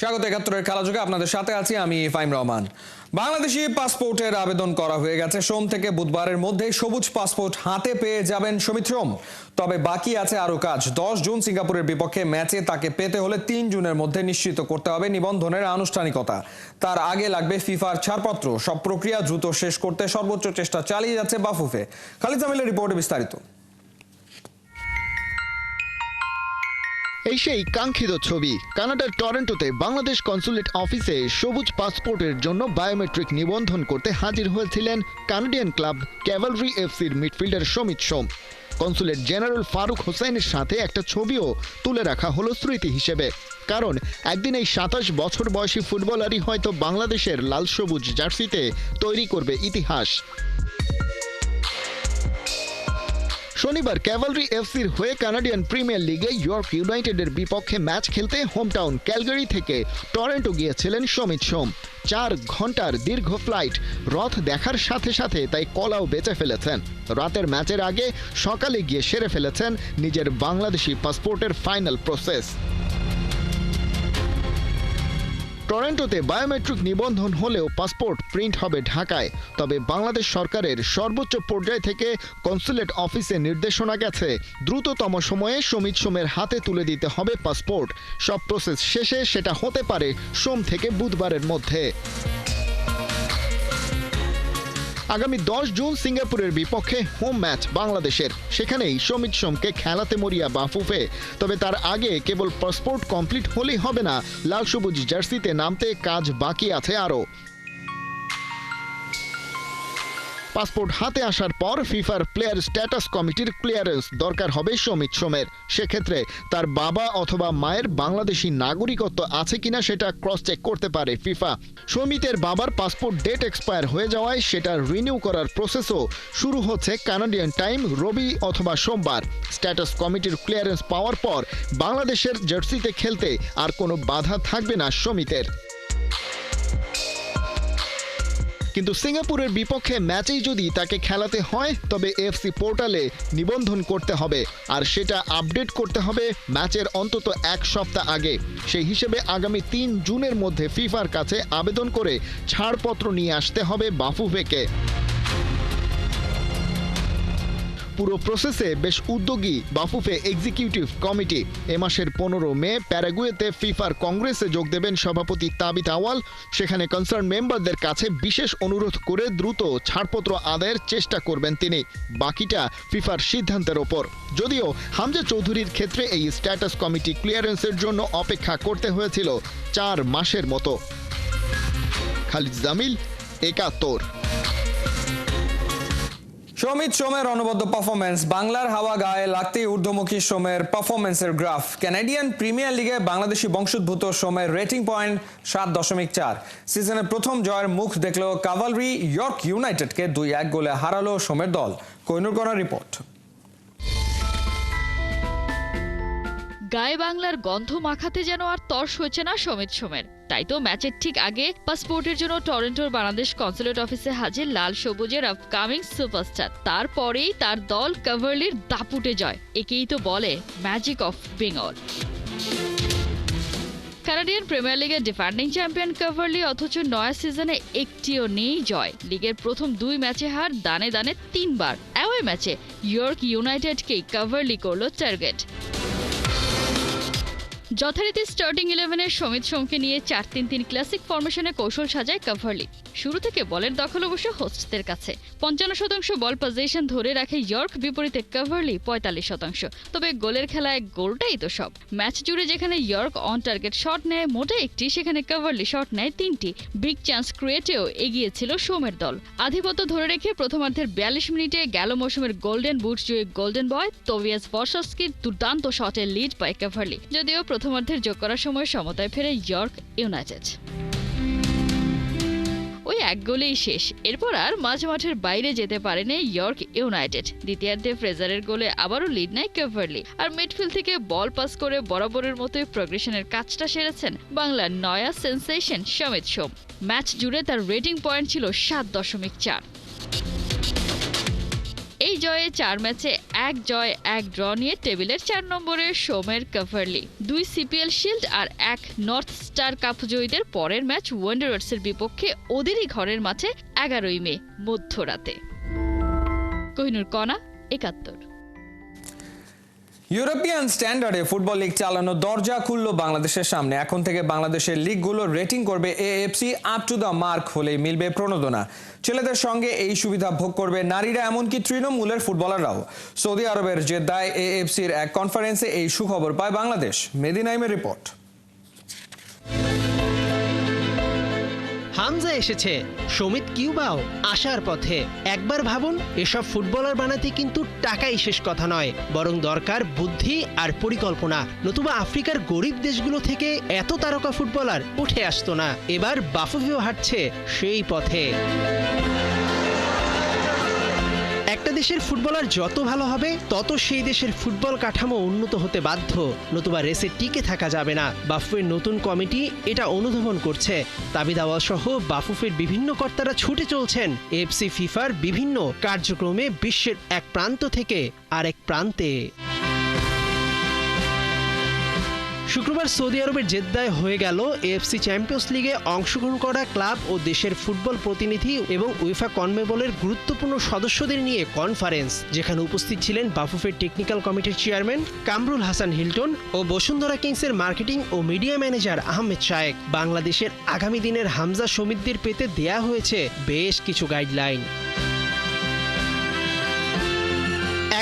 স্বাগত ৭১-এর খেলাযোগে আপনাদের সাথে আছি আমি ফাইম রহমান। বাংলাদেশি পাসপোর্টের আবেদন করা হয়ে গেছে। সোম থেকে বুধবারের মধ্যে সবুজ পাসপোর্ট হাতে পেয়ে যাবেন সমিত সোম। তবে বাকি আছে আরো কাজ। 10 জুন সিঙ্গাপুরের বিপক্ষে ম্যাচে তাকে পেতে হলে 3 জুনের মধ্যে নিশ্চিত করতে হবে নিবন্ধনের আনুষ্ঠানিকতা। তার আগে লাগবে ফিফার ছাড়পত্র। সব প্রক্রিয়া দ্রুত শেষ করতে সর্বোচ্চ চেষ্টা চালিয়ে যাচ্ছে বাফুফে। খালিদ জামিলের রিপোর্টে বিস্তারিত। এই সেই কাঙ্ক্ষিত ছবি। কানাডার টরন্টোতে বাংলাদেশ কনসুলেট অফিসে সবুজ পাসপোর্টের জন্য বায়োমেট্রিক নিবন্ধন করতে হাজির হয়েছিলেন কানাডিয়ান ক্লাব ক্যাভালরি এফসির midfielder Samit Som. Consulate general Faruk হোসেনের সাথে একটা ছবিও তুলে রাখা হলো স্মৃতি হিসেবে। কারণ একদিন এই ২৭ বছর বয়সী ফুটবলারই হয়তো বাংলাদেশের লাল সবুজ জার্সিতে তৈরি করবে ইতিহাস। শনিবার ক্যাভালরি এফসির হয়ে কানাডিয়ান প্রিমিয়ার লিগে ইয়র্ক ইউনাইটেডের বিপক্ষে ম্যাচ খেলতে হোমটাউন ক্যালগারি থেকে টরন্টো গিয়েছিলেন সমিত সোম। 4 ঘন্টার দীর্ঘ ফ্লাইট, রথ দেখার সাথে সাথে তাই কলাও বেঁচে ফেলেছেন। রাতের ম্যাচের আগে সকালে গিয়ে সেরে ফেলেছেন নিজের বাংলাদেশি পাসপোর্টের ফাইনাল প্রসেস। টরন্টোতে বায়োমেট্রিক নিবন্ধন হলেও পাসপোর্ট প্রিন্ট হবে ঢাকায়। তবে বাংলাদেশ সরকারের সর্বোচ্চ পর্যায় থেকে কনসুলেট অফিসে নির্দেশনা গেছে দ্রুততম সময়ে সমিত সোমের হাতে তুলে দিতে হবে পাসপোর্ট। সব প্রসেস শেষে সেটা হতে পারে সোম থেকে বুধবারের মধ্যে। আগামী 10 জুন সিঙ্গাপুরের বিপক্ষে হোম ম্যাচ বাংলাদেশের। সেখানেই সমিত সোমকে খেলাতে মরিয়া বাফুফে। তবে তার আগে কেবল পাসপোর্ট কমপ্লিট হলেই হবে না, লাল সবুজ জার্সিতে নামতে কাজ বাকি আছে আরও। পাসপোর্ট হাতে আসার পর ফিফার প্লেয়ার স্ট্যাটাস কমিটির ক্লিয়ারেন্স দরকার হবে সমিত সোমের। সেক্ষেত্রে তার বাবা অথবা মায়ের বাংলাদেশি নাগরিকত্ব আছে কিনা সেটা ক্রস চেক করতে পারে ফিফা। সমিতের বাবার পাসপোর্ট ডেট এক্সপায়ার হয়ে যাওয়ায় সেটা রিনিউ করার প্রসেসও শুরু হচ্ছে কানাডিয়ান টাইম রবি অথবা সোমবার। স্ট্যাটাস কমিটির ক্লিয়ারেন্স পাওয়ার পর বাংলাদেশের জার্সিতে খেলতে আর কোনো বাধা থাকবে না সমিতের। কিন্তু সিঙ্গাপুরের বিপক্ষে ম্যাচেই যদি তাকে খেলাতে হয় তবে এফসি পোর্টালে নিবন্ধন করতে হবে, আর সেটা আপডেট করতে হবে ম্যাচের অন্তত 1 সপ্তাহ আগে। সেই হিসেবে আগামী 3 জুনের মধ্যে ফিফার কাছে আবেদন করে ছাড়পত্র নিয়ে আসতে হবে বাফুফেকে। পুরো প্রসেসে বেশ উদ্যোগী বাফুফে এক্সিকিউটিভ কমিটি। এ মাসের 15 মে প্যারাগুয়েতে ফিফার কংগ্রেসে যোগ দেবেন সভাপতি তাবিত আওয়াল। সেখানে কনসার্ন মেম্বারদের কাছে বিশেষ অনুরোধ করে দ্রুত ছাড়পত্র আদায়ের চেষ্টা করবেন তিনি। বাকিটা ফিফার সিদ্ধান্তের ওপর। যদিও হামজা চৌধুরীর ক্ষেত্রে এই স্ট্যাটাস কমিটি ক্লিয়ারেন্সের জন্য অপেক্ষা করতে হয়েছিল 4 মাসের মতো। খালিদ জামিল, ৭১। সমিত সোমের অনবদ্য পারফরমেন্স। বাংলার হাওয়া গায়ে লাগতেই ঊর্ধ্বমুখী সোমের পারফরমেন্সের গ্রাফ। কানাডিয়ান প্রিমিয়ার লিগে বাংলাদেশি বংশোদ্ভূত সোমের রেটিং পয়েন্ট 7.4। সিজনের প্রথম জয়ের মুখ দেখল ক্যাভালরি। ইয়র্ক ইউনাইটেডকে 2-1 গোলে হারালো সোমের দল। কোহিনুর কণার রিপোর্ট। গায়ে বাংলার গন্ধ মাখাতে যেন আর তর্স হয়েছে না সমিত সোমের। তাই তো ম্যাচের ঠিক আগে পাসপোর্টের জন্য টরন্টোর বাংলাদেশ কনসুলেট অফিসে হাজির লাল সবুজের আপকামিং সুপারস্টার। তারপরেই তার দল ক্যাভালরির দাপুটে জয়। একেই তো বলে magic of Bengal. Canadian premier লিগের ডিফেন্ডিং চ্যাম্পিয়ন ক্যাভালরি, অথচ নয়া সিজনে একটিও নেই জয়। লিগের প্রথম 2 ম্যাচে হার, দানে দানে 3 বার। অ্যাওয়ে ম্যাচে ইয়র্ক ইউনাইটেডকেই ক্যাভালরি করল টার্গেট। যথারীতি স্টার্টিং 11-এর সমিত সোমকে নিয়ে 4-3-3 ক্লাসিক ফরমেশনে কৌশল সাজায় ক্যাভালরি। শুরু থেকে বলের দখল অবশ্য হোস্টদের কাছে। 55% বল পজিশন ধরে রাখে ইয়র্ক, বিপরীতে ক্যাভালরি 45%। তবে গোলের খেলায় গোলটাই তো সব। ম্যাচ জুড়ে যেখানে ইয়র্ক অন টার্গেট শট নেয় মোটে 1টি, সেখানে ক্যাভালরি শট নেয় 3টি। বিগ চান্স ক্রিয়েটেও এগিয়ে ছিল সোমের দল। আধিপত্য ধরে রেখে প্রথমার্ধের 42 মিনিটে গেল মৌসুমের গোল্ডেন বুট জয়ী গোল্ডেন বয় তোবিয়াস বর্শস্কির দুর্দান্ত শটে লিড পায় ক্যাভালরি। যদিও প্রথমার্ধের যোগ করার সময় সমতায় ফেরে ইয়র্ক ইউনাইটেড। ওই 1 গোলেই শেষ। এরপর আর মাঝ মাঠের বাইরে যেতে পারেনি ইয়র্ক ইউনাইটেড। দ্বিতীয়ার্ধে ফ্রেজারের গোলে আবারও লিড নেয় ক্যাভালরি। আর মিডফিল্ড থেকে বল পাস করে বরাবরের মতোই প্রোগ্রেশনের কাজটা সেরেছেন বাংলার নয়া সেন্সেশন সমিত সোম। ম্যাচ জুড়ে তার রেটিং পয়েন্ট ছিল 7.4। এই জয়ে 4 ম্যাচে 1 জয় 1 ড্র নিয়ে টেবিলের 4 নম্বরে সোমের কাভারলি। 2 সিপিএল শিল্ড আর 1 নর্থ স্টার কাপ জয়ীদের পরের ম্যাচ ওয়ান্ডারার্সের বিপক্ষে ওদেরই ঘরের মাঠে 11ই মে মধ্যরাতে। কোহিনুর কণা, 71। ইউরোপিয়ান স্ট্যান্ডার্ডে ফুটবল লিগ চালানোর দরজা খুলল বাংলাদেশের সামনে। এখন থেকে বাংলাদেশের লিগগুলো রেটিং করবে AFC up to the mark হলেই মিলবে প্রণোদনা। ছেলেদের সঙ্গে এই সুবিধা ভোগ করবে নারীরা, এমনকি তৃণমূলের ফুটবলাররাও। সৌদি আরবের জেদ্দায় এএফসির এক কনফারেন্সে এই সুখবর পায় বাংলাদেশ। মেহেদী নাইমের রিপোর্ট। হামজা এসেছে, সমিত কিউবাও আসার পথে। একবার ভাবুন, এসব ফুটবলার বানাতে কিন্তু টাকাই শেষ কথা নয়, বরং দরকার বুদ্ধি আর পরিকল্পনা। নতুবা আফ্রিকার গরিব দেশগুলো থেকে এত তারকা ফুটবলার উঠে আসতো না। এবার বাফুফেও হাঁটছে সেই পথে। একটা দেশের ফুটবলার যত ভালো হবে, তত সেই দেশের ফুটবল কাঠামো উন্নত হতে বাধ্য, নতুবা রেসে টিকে থাকা যাবে না। বাফুফের নতুন কমিটি এটা অনুধাবন করছে। তাবিদ আওয়াল সহ বাফুফের বিভিন্ন কর্তারা ছুটে চলছেন এফসি ফিফার বিভিন্ন কার্যক্রমে বিশ্বের এক প্রান্ত থেকে আরেক প্রান্তে। শুক্রবার সৌদি আরবের জেদ্দায় হয়ে গেল এএফসি চ্যাম্পিয়ন্স লিগে অংশগ্রহণ করা ক্লাব ও দেশের ফুটবল প্রতিনিধি এবং উয়েফা কনমেবলের গুরুত্বপূর্ণ সদস্যদের নিয়ে কনফারেন্স, যেখানে উপস্থিত ছিলেন বাফুফের টেকনিক্যাল কমিটির চেয়ারম্যান কামরুল হাসান হিলটন ও বসুন্ধরা কিংসের মার্কেটিং ও মিডিয়া ম্যানেজার আহমেদ শায়েক। বাংলাদেশের আগামী দিনের হামজা সমিতদের পেতে দেয়া হয়েছে বেশ কিছু গাইডলাইন।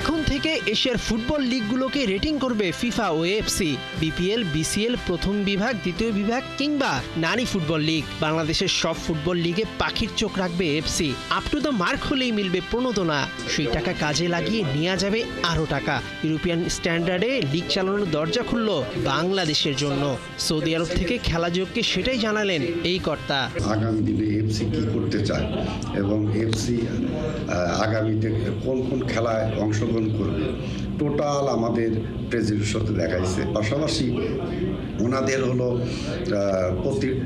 এখন থেকে এশিয়ার ফুটবল লিগগুলোকে রেটিং করবে ফিফা ও এএফসি। বিপিএল, বিসিএল, প্রথম বিভাগ, দ্বিতীয় বিভাগ কিংবা নারী ফুটবল লিগ, বাংলাদেশের সব ফুটবল লিগে পাখির চোখ রাখবে AFC. Up to the mark হলেই মিলবে প্রণোদনা। সেই টাকা কাজে লাগিয়ে নেওয়া যাবে আরও টাকা। ইউরোপিয়ান স্ট্যান্ডার্ডে লিগ চালানোর দরজা খুলল বাংলাদেশের জন্য। সৌদি আরব থেকে খেলা যোগকে সেটাই জানালেন এই কর্তা। আগামী দিনে এফসি কি করতে চায় এবং এফসি আগামীতে কোন কোন খেলায় অংশগ্রহণ করবে, টোটাল আমাদের প্রেজেন্টেশনে দেখাইছে। পাশাপাশি ওনাদের হলো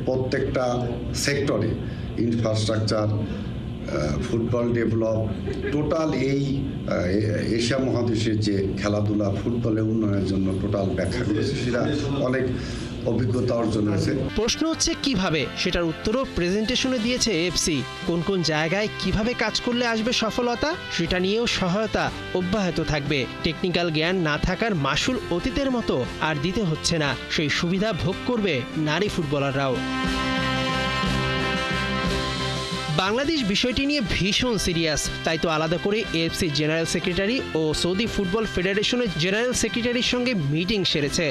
প্রত্যেকটা সেক্টরে ইনফ্রাস্ট্রাকচার, ফুটবল ডেভেলপ, টোটাল এই এশিয়া মহাদেশের যে খেলাধুলা ফুটবলের উন্নয়নের জন্য টোটাল ব্যাখ্যা করেছে, সেটা অনেক অভিজ্ঞতা অর্জন হয়েছে। প্রশ্ন হচ্ছে কিভাবে, সেটার উত্তরও প্রেজেন্টেশনে দিয়েছে এএফসি। কোন কোন জায়গায় কিভাবে কাজ করলে আসবে সফলতা, সেটা নিয়েও সহায়তা অব্যাহত থাকবে। টেকনিক্যাল জ্ঞান না থাকার মাশুল অতীতের মতো আর দিতে হচ্ছে না, সেই সুবিধা ভোগ করবে নারী ফুটবলাররাও। বাংলাদেশ বিষয়টি নিয়ে ভীষণ সিরিয়াস, তাই তো আলাদা করে এএফসি জেনারেল সেক্রেটারি ও সৌদি ফুটবল ফেডারেশনের জেনারেল সেক্রেটারির সঙ্গে মিটিং সেরেছে।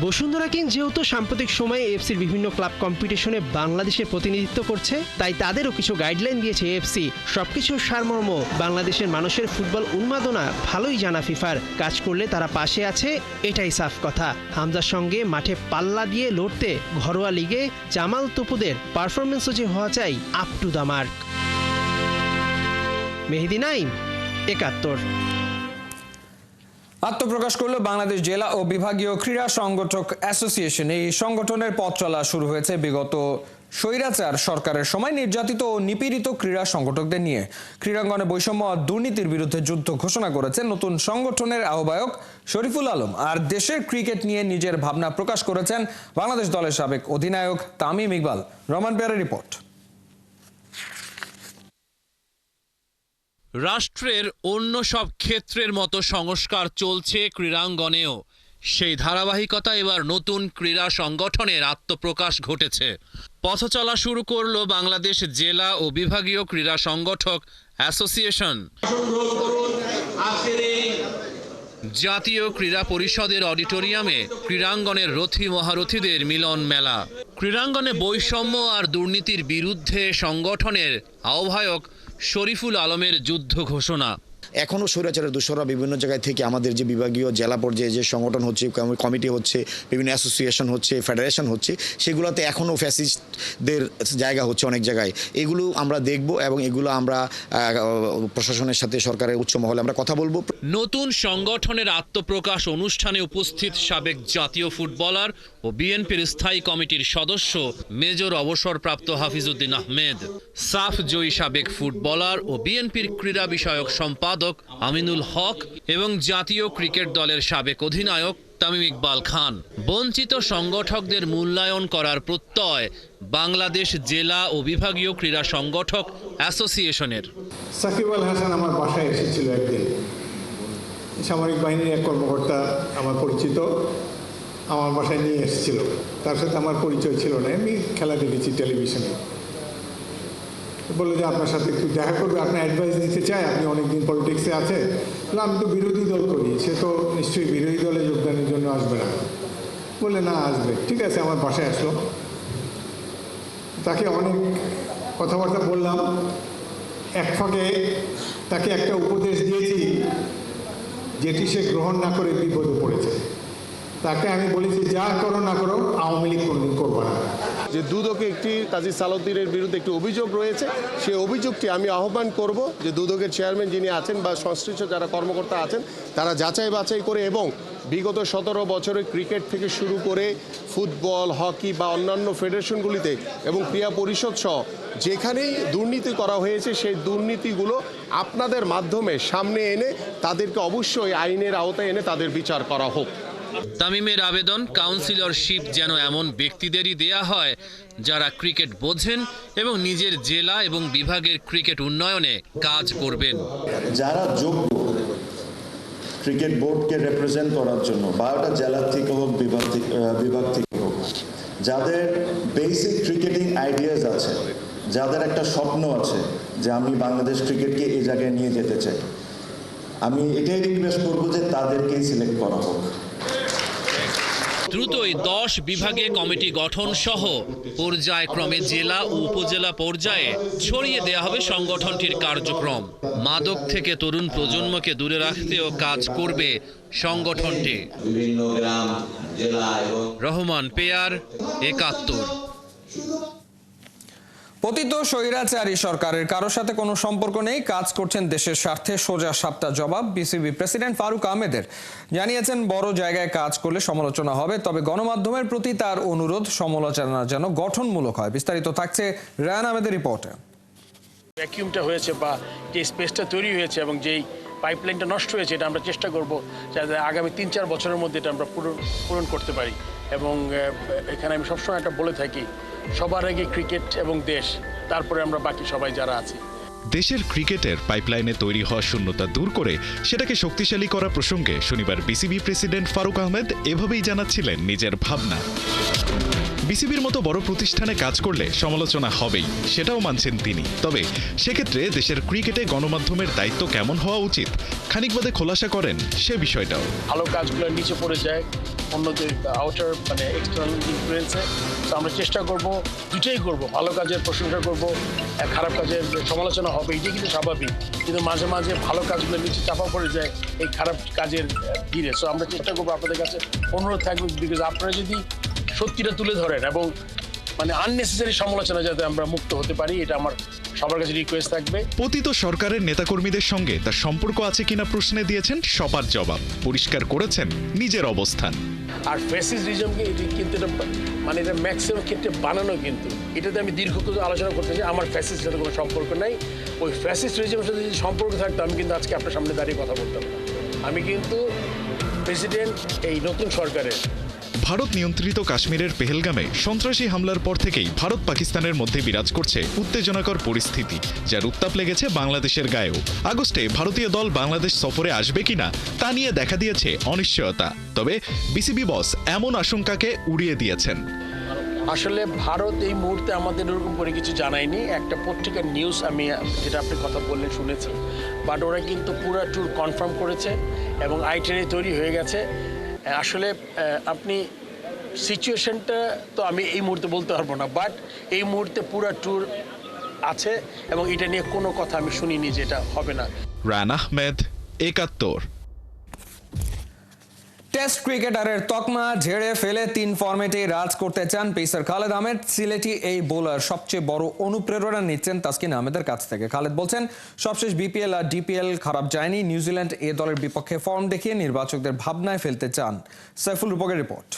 বসুন্ধরা কিংস যেহেতু সাম্প্রতিক সময়ে এএফসির বিভিন্ন ক্লাব কম্পিটিশনে বাংলাদেশের প্রতিনিধিত্ব করছে, তাই তাদেরও কিছু গাইডলাইন দিয়েছে এএফসি। সবকিছুর সারমর্ম বাংলাদেশের মানুষের ফুটবল উন্মাদনা ভালোই জানা ফিফার। কাজ করলে তারা পাশে আছে, এটাই সাফ কথা। হামজার সঙ্গে মাঠে পাল্লা দিয়ে লড়তে ঘরোয়া লিগে জামাল তপুদের পারফরমেন্সও যে হওয়া চাই আপ টু দ্য মার্ক। মেহেদী নাইম, 71। আত্মপ্রকাশ করল বাংলাদেশ জেলা ও বিভাগীয় ক্রীড়া সংগঠক অ্যাসোসিয়েশন। এই সংগঠনের পথ চলা শুরু হয়েছে বিগত স্বৈরাচার সরকারের সময় নির্যাতিত ও নিপীড়িত ক্রীড়া সংগঠকদের নিয়ে। ক্রীড়াঙ্গনে বৈষম্য আর দুর্নীতির বিরুদ্ধে যুদ্ধ ঘোষণা করেছেন নতুন সংগঠনের আহ্বায়ক শরীফুল আলম। আর দেশের ক্রিকেট নিয়ে নিজের ভাবনা প্রকাশ করেছেন বাংলাদেশ দলের সাবেক অধিনায়ক তামিম ইকবাল। রহমান পেয়ারের রিপোর্ট। রাষ্ট্রের অন্য সব ক্ষেত্রের মতো সংস্কার চলছে ক্রীড়াঙ্গনেও। সেই ধারাবাহিকতা এবার নতুন ক্রীড়া সংগঠনের আত্মপ্রকাশ ঘটেছে। পথ চলা শুরু করল বাংলাদেশ জেলা ও বিভাগীয় ক্রীড়া সংগঠক অ্যাসোসিয়েশন। জাতীয় ক্রীড়া পরিষদের অডিটোরিয়ামে ক্রীড়াঙ্গনের রথী মহারথীদের মিলন মেলা। ক্রীড়াঙ্গনে বৈষম্য আর দুর্নীতির বিরুদ্ধে সংগঠনের আহ্বায়ক শরীফুল আলমের যুদ্ধ ঘোষণা। এখনও স্বৈরাচারের দোসররা বিভিন্ন জায়গায় থেকে আমাদের যে বিভাগীয় জেলা পর্যায়ে যে সংগঠন হচ্ছে, কমিটি হচ্ছে, বিভিন্ন অ্যাসোসিয়েশন হচ্ছে, ফেডারেশন হচ্ছে, সেগুলোতে এখনও ফ্যাসিস্টদের জায়গা হচ্ছে অনেক জায়গায়। এগুলো আমরা দেখব এবং এগুলো আমরা প্রশাসনের সাথে সরকারের উচ্চ মহলে আমরা কথা বলবো। নতুন সংগঠনের আত্মপ্রকাশ অনুষ্ঠানে উপস্থিত সাবেক জাতীয় ফুটবলার ও বিএনপির স্থায়ী কমিটির সদস্য মেজর অবসরপ্রাপ্ত হাফিজউদ্দিন আহমেদ, সাফ জয়ী সাবেক ফুটবলার ও বিএনপির ক্রীড়া বিষয়ক সম্পাদক আমিনুল হক এবং জাতীয় ক্রিকেট দলের সাবেক অধিনায়ক তামিম ইকবাল খান। বঞ্চিত সংগঠকদের মূল্যায়ন করার প্রত্যয় বাংলাদেশ জেলা ও বিভাগীয় ক্রীড়া সংগঠক অ্যাসোসিয়েশনের। সাকিব আল হাসান আমার বাসায় এসেছিল একদিন, সামরিক বাহিনীর এক কর্মকর্তা আমার পরিচিত, আমার বাসায় নিয়ে এসেছিল। তার সাথে আমার পরিচয় ছিল না, আমি খেলা দেখেছি টেলিভিশনে। বললো যে আপনার সাথে একটু দেখা করবে, আপনার অ্যাডভাইস নিতে চায়, আপনি অনেকদিন পলিটিক্সে আছে। আমি তো বিরোধী দল করি, সে তো নিশ্চয়ই বিরোধী দলে যোগদানের জন্য আসবে না। বললে না, আসবে। ঠিক আছে, আমার বাসায় আসলো, তাকে অনেক কথাবার্তা বললাম। এক ফাঁকে তাকে একটা উপদেশ দিয়েছি যেটি সে গ্রহণ না করে বিপদে পড়েছে। তাকে আমি বলেছি, যা করো না করো আওয়ামী লীগ কোনোদিন করবো না। যে দুদকে একটি কাজী সালাউদ্দিনের বিরুদ্ধে একটি অভিযোগ রয়েছে, সেই অভিযোগটি আমি আহ্বান করব যে দুদকের চেয়ারম্যান যিনি আছেন বা সংশ্লিষ্ট যারা কর্মকর্তা আছেন তারা যাচাই বাছাই করে এবং বিগত 17 বছরে ক্রিকেট থেকে শুরু করে ফুটবল, হকি বা অন্যান্য ফেডারেশনগুলিতে এবং ক্রীড়া পরিষদ সহ যেখানেই দুর্নীতি করা হয়েছে সেই দুর্নীতিগুলো আপনাদের মাধ্যমে সামনে এনে তাদেরকে অবশ্যই আইনের আওতায় এনে তাদের বিচার করা হোক। তামিমের আবেদন, কাউন্সিলরশিপ যেন এমন ব্যক্তিদেরই দেয়া হয় যারা ক্রিকেট বোঝেন এবং নিজের জেলা এবং বিভাগের ক্রিকেট উন্নয়নে কাজ করবেন। যারা যোগ্য ক্রিকেট বোর্ডকে রিপ্রেজেন্ট করার জন্য, বা ওটা জেলা থেকে হোক বিভাগ থেকে হোক, যাদের বেসিক ক্রিকেটিং আইডিয়াস আছে, যাদের একটা স্বপ্ন আছে যে আমি বাংলাদেশ ক্রিকেটকে এই জায়গায় নিয়ে যেতে চাই, আমি এটাই রিকোয়েস্ট করবো যে তাদেরকেই সিলেক্ট করা হোক। দ্রুতই 10 বিভাগে কমিটি গঠন সহ পর্যায়ক্রমে জেলা ও উপজেলা পর্যায়ে ছড়িয়ে দেয়া হবে সংগঠনটির কার্যক্রম। মাদক থেকে তরুণ প্রজন্মকে দূরে রাখতেও কাজ করবে সংগঠনটি। রহমান পেয়ার, 71। পতিত স্বৈরাচারী সরকারের কারোর সাথে কোনো সম্পর্ক নেই, কাজ করছেন দেশের স্বার্থে, সোজা সাপটা জবাব বিসিবি প্রেসিডেন্ট ফারুক আহমেদের। জানিয়েছেন বড় জায়গায় কাজ করলে সমালোচনা হবে, তবে গণমাধ্যমের প্রতি তার অনুরোধ সমালোচনা যেন গঠনমূলক হয়। বিস্তারিত থাকছে রায়ান আহমেদের রিপোর্টে। ভ্যাকিউমটা হয়েছে বা যে স্পেসটা তৈরি হয়েছে এবং যেই পাইপলাইনটা নষ্ট হয়েছে, এটা আমরা চেষ্টা করব যাতে আগামী 3-4 বছরের মধ্যে এটা আমরা পূরণ করতে পারি। এবং এখানে আমি সবসময় একটা বলে থাকি, সবার আগে ক্রিকেট এবং দেশ, তারপরে আমরা বাকি সবাই যারা আছি। দেশের ক্রিকেটের পাইপলাইনে তৈরি হওয়া শূন্যতা দূর করে সেটাকে শক্তিশালী করা প্রসঙ্গে শনিবার বিসিবি প্রেসিডেন্ট ফারুক আহমেদ এভাবেই জানাচ্ছিলেন নিজের ভাবনা। বিসিবির মতো বড় প্রতিষ্ঠানে কাজ করলে সমালোচনা হবেই, সেটাও মানছেন তিনি। তবে সেক্ষেত্রে দেশের ক্রিকেটে গণমাধ্যমের দায়িত্ব কেমন হওয়া উচিত খানিক বাদে খোলাসা করেন সে বিষয়টাও। ভালো কাজগুলো নিচে পড়ে যায় অন্যদের আউটার এক্সটার্নাল ইনফ্লুয়েন্সে। তো আমরা চেষ্টা করব, দুটোই করব, ভালো কাজের প্রশংসা করব, খারাপ কাজের সমালোচনা হবে, এটাই কিন্তু স্বাভাবিক। কিন্তু মাঝে মাঝে ভালো কাজগুলো নিচে চাপা পড়ে যায় এই খারাপ কাজের ভিড়ে। সো আমরা চেষ্টা করবো, আপনাদের কাছে অনুরোধ থাকবে, বিকজ আপনারা যদি সত্যিটা তুলে ধরেন এবং আননেসেসারি সমালোচনা যাতে আমরা মুক্ত হতে পারি, এটা আমার সবার কাছে রিকোয়েস্ট থাকবে। পতিত সরকারের নেতাকর্মীদের সঙ্গে তার সম্পর্ক আছে কিনা প্রশ্নে দিয়েছেন সবার জবাব, পরিষ্কার করেছেন নিজের অবস্থান। আর ফ্যাসিস্টিজমকে কিন্তু এটা ম্যাক্সিমাম ক্ষেত্রে বানানো, কিন্তু এটাতে আমি দীর্ঘ আলোচনা করতে চাই। আমার ফ্যাসিস্টের সাথে কোনো সম্পর্ক নাই। ওই ফ্যাসিস্ট রিজমের সাথে যদি সম্পর্ক থাকতো আমি কিন্তু আজকে আপনার সামনে দাঁড়িয়ে কথা বলতাম না। আমি কিন্তু প্রেসিডেন্ট এই নতুন সরকারের। ভারত নিয়ন্ত্রিত কাশ্মীরের পেহেলগামে সন্ত্রাসী হামলার পর থেকেই ভারত পাকিস্তানের মধ্যে বিরাজ করছে উত্তেজনাকর পরিস্থিতি, যার উত্তাপ লেগেছে বাংলাদেশের গায়েও। আগস্টে ভারতীয় দল বাংলাদেশ সফরে আসবে কিনা তা নিয়ে দেখা দিয়েছে অনিশ্চয়তা। তবে বিসিবি বস এমন আশঙ্কাকে উড়িয়ে দিয়েছেন। আসলে ভারত এই মুহূর্তে আমাদের ওরকম করে কিছু জানায়নি। একটা পত্রিকার নিউজ আমি যেটা আপনি কথা বললেন শুনেছি, বাট ওরা কিন্তু পুরো ট্যুর কনফার্ম করেছে এবং আইটেনারি তৈরি হয়ে গেছে। আসলে আপনি সিচুয়েশনটা তো আমি এই মুহূর্তে বলতে পারবো না, বাট এই মুহূর্তে পুরো ট্যুর আছে এবং এটা নিয়ে কোনো কথা আমি শুনিনি যে এটা হবে না। রান আহমেদ, ৭১। টেস্ট ক্রিকেটারের তকমা ঝেড়ে ফেলে 3 ফরম্যাটে রাজ করতে চান পেসার খালেদ আহমেদ। সিলেটি এই বোলার সবচেয়ে বড় অনুপ্রেরণা নিচ্ছেন তাসকিন আহমেদের কাছ থেকে। খালেদ বলছেন, সবশেষ বিপিএল আর ডিপিএল খারাপ যায়নি, নিউজিল্যান্ড এ দলের বিপক্ষে ফর্ম দেখিয়ে নির্বাচকদের ভাবনায় ফেলতে চান। সাইফুল রূপকের রিপোর্ট।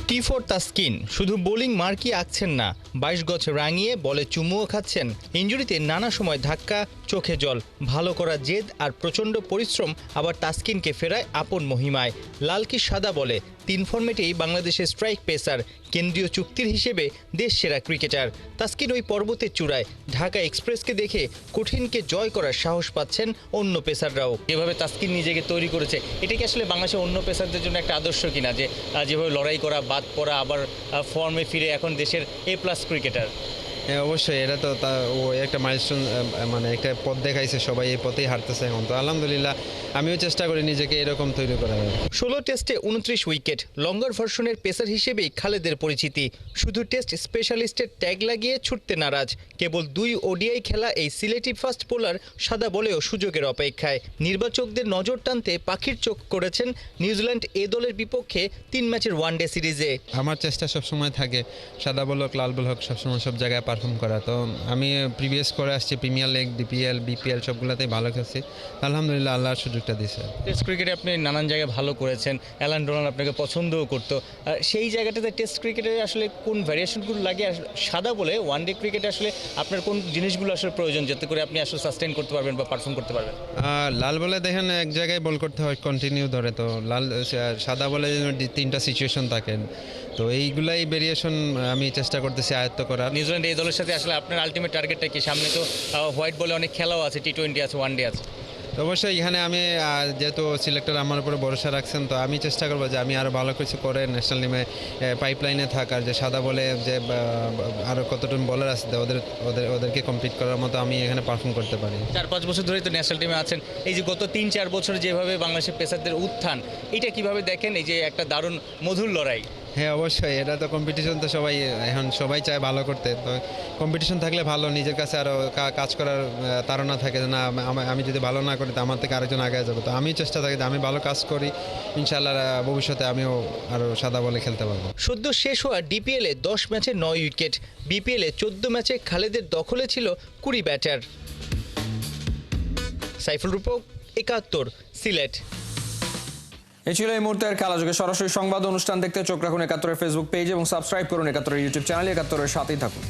টি4 তাসকিন শুধু বোলিং মার্কি আঁকছেন না, 22 গজ রাঙিয়ে বলে চুমুও খাচ্ছেন। ইনজুরিতে নানা সময় ধাক্কা, চোখে জল, ভালো করা জেদ আর প্রচণ্ড পরিশ্রম আবার তাসকিনকে ফেরায় আপন মহিমায়। লাল কি সাদা বলে 3 ফরম্যাটেই বাংলাদেশের স্ট্রাইক পেসার, কেন্দ্রীয় চুক্তির হিসেবে দেশ সেরা ক্রিকেটার। তাসকিন ওই পর্বতের চূড়ায় ঢাকা এক্সপ্রেসকে দেখে কঠিনকে জয় করার সাহস পাচ্ছেন অন্য পেসাররাও। যেভাবে তাসকিন নিজেকে তৈরি করেছে, এটা কি আসলে বাংলাদেশের অন্য পেসারদের জন্য একটা আদর্শ কিনা, যে যেভাবে লড়াই করা, বাদ পড়া, আবার ফর্মে ফিরে এখন দেশের A+ ক্রিকেটার? হ্যাঁ, অবশ্যই এটা তো ও একটা মাইলস্টোন, মানে একটা পথ দেখাইছে, সবাই এই পথেই হাঁটতেছে এখন। তো আলহামদুলিল্লাহ আমিও চেষ্টা করি নিজেকে এরকম তৈরি করার। 16 টেস্টে 29 উইকেট, লঙ্গার ভার্সনের পেসার হিসেবেই খালেদের পরিচিতি। শুধু টেস্ট স্পেশালিস্টের ট্যাগ লাগিয়ে ছুটতে নারাজ। কেবল 2 ওডিআই খেলা এই সিলেটি ফাস্ট বোলার সাদা বলেও সুযোগের অপেক্ষায়। নির্বাচকদের নজর টানতে পাখির চোখ করেছেন নিউজিল্যান্ড এ দলের বিপক্ষে 3 ম্যাচের ওয়ানডে সিরিজে। আমার চেষ্টা সবসময় থাকে সাদা বল হোক লাল বল হোক সবসময় সব জায়গায় পারফর্ম করা। তো আমি প্রিভিয়াস করে আসছি প্রিমিয়ার লিগ, ডিপিএল, বিপিএল সবগুলোতেই ভালো খেলছি। আলহামদুলিল্লাহ আল্লাহর সুযোগটা দিয়েছে। টেস্ট ক্রিকেটে আপনি নানান জায়গায় ভালো করেছেন, অ্যালান ডোনাল্ড আপনাকে পছন্দও করতো। সেই জায়গাটাতে টেস্ট ক্রিকেটে আসলে কোন ভ্যারিয়েশনগুলো লাগে সাদা বলে ওয়ানডে ক্রিকেটে আসলে আপনার কোন জিনিসগুলো আসলে প্রয়োজন, যাতে করে আপনি আসলে সাস্টেইন করতে পারবেন বা পারফর্ম করতে পারবেন? লাল বলে দেখেন এক জায়গায় বল করতে হয় কন্টিনিউ ধরে, তো সাদা বলে 3টা সিচুয়েশন থাকে। তো এইগুলাই ভেরিয়েশন আমি চেষ্টা করতেছি আয়ত্ত করার। নিউজিল্যান্ড এই দলের সাথে আসলে আপনার আলটিমেট টার্গেটটা কি? সামনে তো হোয়াইট বলে অনেক খেলাও আছে, T20 আছে, ওয়ানডে আছে। তো অবশ্যই এখানে আমি যেহেতু সিলেক্টর আমার উপরে ভরসা রাখছেন, তো আমি চেষ্টা করবো যে আমি আরও ভালো কিছু করে ন্যাশনাল টিমে পাইপলাইনে থাকার, যে সাদা বলে যে আরও কতজন বলার আছে ওদেরকে কমপ্লিট করার মতো আমি এখানে পারফর্ম করতে পারি। 4-5 বছর ধরেই তো ন্যাশনাল টিমে আছেন। এই যে গত 3-4 বছর যেভাবে বাংলাদেশের পেসারদের উত্থান, এটা কিভাবে দেখেন? এই যে একটা দারুণ মধুর লড়াই। হ্যাঁ, অবশ্যই এটা তো কম্পিটিশন, তো সবাই চায় ভালো করতে। তো কম্পিটিশন থাকলে ভালো, নিজের কাছে আরও কাজ করার তাড়না থাকে না, আমি যদি ভালো না করি তো আমার থেকে আরেকজন আগে যাবে। তো আমি চেষ্টা থাকি যে আমি ভালো কাজ করি, ইনশাআল্লাহ ভবিষ্যতে আমিও আরও সাদা বলে খেলতে পারবো। সদ্য শেষ হওয়া ডিপিএলে 10 ম্যাচে 9 উইকেট, বিপিএলে 14 ম্যাচে খালেদের দখলে ছিল 20 ব্যাটার। সাইফুল রূপক, ৭১, সিলেট। এই ছিল এই মুহূর্তের খেলাযোগে সরাসরি সংবাদ অনুষ্ঠান দেখতে চোখ রাখুন ৭১-এর ফেসবুক পেজ এবং সাবস্ক্রাইব করুন ৭১-এর ইউটিউব চ্যানেল। ৭১-এর সাথেই থাকুন।